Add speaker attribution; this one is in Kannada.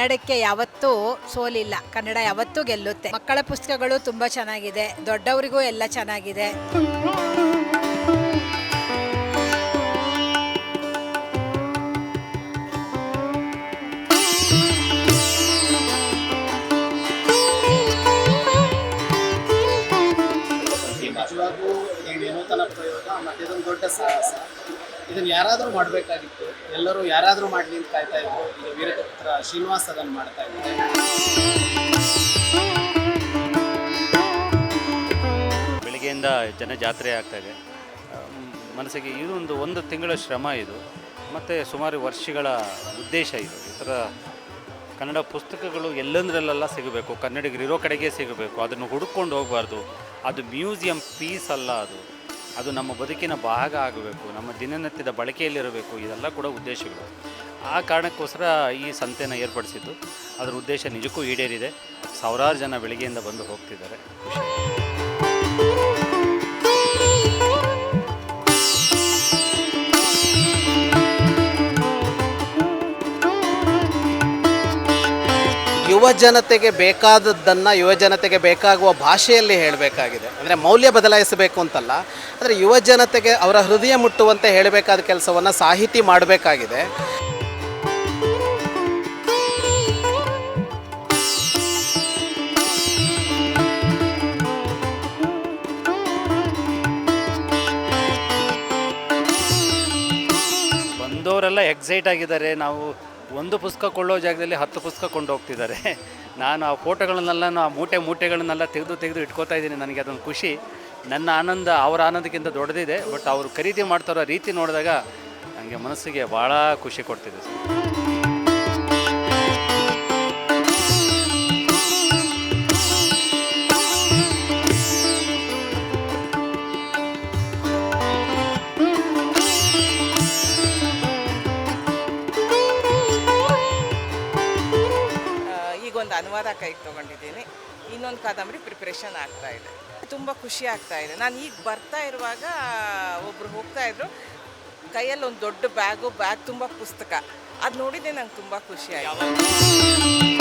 Speaker 1: ಕನ್ನಡಕ್ಕೆ ಯಾವತ್ತೂ ಸೋಲಿಲ್ಲ. ಕನ್ನಡ ಯಾವತ್ತೂ ಗೆಲ್ಲುತ್ತೆ. ಮಕ್ಕಳ ಪುಸ್ತಕಗಳು ತುಂಬ ಚೆನ್ನಾಗಿದೆ, ದೊಡ್ಡವರಿಗೂ ಎಲ್ಲ ಚೆನ್ನಾಗಿದೆ.
Speaker 2: ನಿಜವಾಗೂ ಈ ವಿನೂತನ ಪ್ರಯೋಗ ಮತ್ತು ಇದೊಂದು ದೊಡ್ಡ ಸಾಹಸ. ಇದನ್ನು ಯಾರಾದರೂ ಮಾಡಬೇಕಾಗಿತ್ತು, ಎಲ್ಲರೂ ಯಾರಾದರೂ ಮಾಡಲಿ ಅಂತ ಕಾಯ್ತಾ ಇದ್ರು. ಈಗ ವೀರಪುತ್ರ ಶ್ರೀನಿವಾಸ್ ಅದನ್ನು ಮಾಡ್ತಾ ಇದ್ದಾರೆ.
Speaker 3: ಬೆಳಗ್ಗೆಯಿಂದ ಜಾತ್ರೆ ಆಗ್ತಾಯಿದೆ. ಮನಸ್ಸಿಗೆ ಒಂದು ತಿಂಗಳ ಶ್ರಮ ಇದು, ಮತ್ತು ಸುಮಾರು ವರ್ಷಗಳ ಉದ್ದೇಶ ಇದು. ಈ ಥರ ಕನ್ನಡ ಪುಸ್ತಕಗಳು ಎಲ್ಲಂದ್ರಲ್ಲೆಲ್ಲ ಸಿಗಬೇಕು, ಕನ್ನಡಿಗರಿರೋ ಕಡೆಗೆ ಸಿಗಬೇಕು. ಅದನ್ನು ಹುಡುಕೊಂಡು ಹೋಗಬಾರ್ದು. ಅದು ಮ್ಯೂಸಿಯಂ ಪೀಸ್ ಅಲ್ಲ, ಅದು ನಮ್ಮ ಬದುಕಿನ ಭಾಗ ಆಗಬೇಕು, ನಮ್ಮ ದಿನನಿತ್ಯದ ಬಳಕೆಯಲ್ಲಿರಬೇಕು. ಇದೆಲ್ಲ ಕೂಡ ಉದ್ದೇಶಗಳು. ಆ ಕಾರಣಕ್ಕೋಸ್ಕರ ಈ ಸಂತೆನ ಏರ್ಪಡಿಸಿದ್ದು. ಅದರ ಉದ್ದೇಶ ನಿಜಕ್ಕೂ ಈಡೇರಿದೆ. ಸಾವಿರಾರು ಜನ ಬೆಳಗ್ಗೆಯಿಂದ ಬಂದು ಹೋಗ್ತಿದ್ದಾರೆ. ಖುಷಿ.
Speaker 2: ಯುವ ಜನತೆಗೆ ಬೇಕಾದದ್ದನ್ನು ಯುವ ಜನತೆಗೆ ಬೇಕಾಗುವ ಭಾಷೆಯಲ್ಲಿ ಹೇಳಬೇಕಾಗಿದೆ. ಅಂದರೆ ಮೌಲ್ಯ ಬದಲಾಯಿಸಬೇಕು ಅಂತಲ್ಲ, ಆದರೆ ಯುವ ಜನತೆಗೆ ಅವರ ಹೃದಯ ಮುಟ್ಟುವಂತೆ ಹೇಳಬೇಕಾದ ಕೆಲಸವನ್ನು ಸಾಹಿತಿ ಮಾಡಬೇಕಾಗಿದೆ.
Speaker 3: ಬಂದವರೆಲ್ಲ ಎಕ್ಸೈಟ್ ಆಗಿದ್ದಾರೆ. ನಾವು ಒಂದು ಪುಸ್ತಕ ಕೊಳ್ಳೋ ಜಾಗದಲ್ಲಿ 10 ಪುಸ್ತಕ ಕೊಂಡು ಹೋಗ್ತಿದ್ದಾರೆ. ನಾನು ಆ ಫೋಟೋಗಳನ್ನೆಲ್ಲ ಆ ಮೂಟೆಗಳನ್ನೆಲ್ಲ ತೆಗೆದು ಇಟ್ಕೋತಾ ಇದ್ದೀನಿ. ನನಗೆ ಅದೊಂದು ಖುಷಿ. ನನ್ನ ಆನಂದ ಅವರ ಆನಂದಕ್ಕಿಂತ ದೊಡ್ಡದಿದೆ. ಬಟ್ ಅವರು ಖರೀದಿ ಮಾಡ್ತಾರೋ ರೀತಿ ನೋಡಿದಾಗ ನನಗೆ ಮನಸ್ಸಿಗೆ ಭಾಳ ಖುಷಿ ಕೊಡ್ತಿದೆ.
Speaker 4: ಒಂದು ಅನುವಾದ ಕೈಗೆ ತೊಗೊಂಡಿದ್ದೀನಿ. ಇನ್ನೊಂದು ಕಾದಂಬರಿ ಪ್ರಿಪ್ರೇಷನ್ ಆಗ್ತಾ ಇದೆ. ತುಂಬ ಖುಷಿ ಆಗ್ತಾ ಇದೆ. ನಾನು ಈಗ ಬರ್ತಾ ಇರುವಾಗ ಒಬ್ಬರು ಹೋಗ್ತಾ ಇದ್ರು, ಕೈಯಲ್ಲಿ ಒಂದು ದೊಡ್ಡ ಬ್ಯಾಗ್ ತುಂಬ ಪುಸ್ತಕ. ಅದು ನೋಡಿದ್ದೆ ನಂಗೆ ತುಂಬ ಖುಷಿ ಆಯಿತು.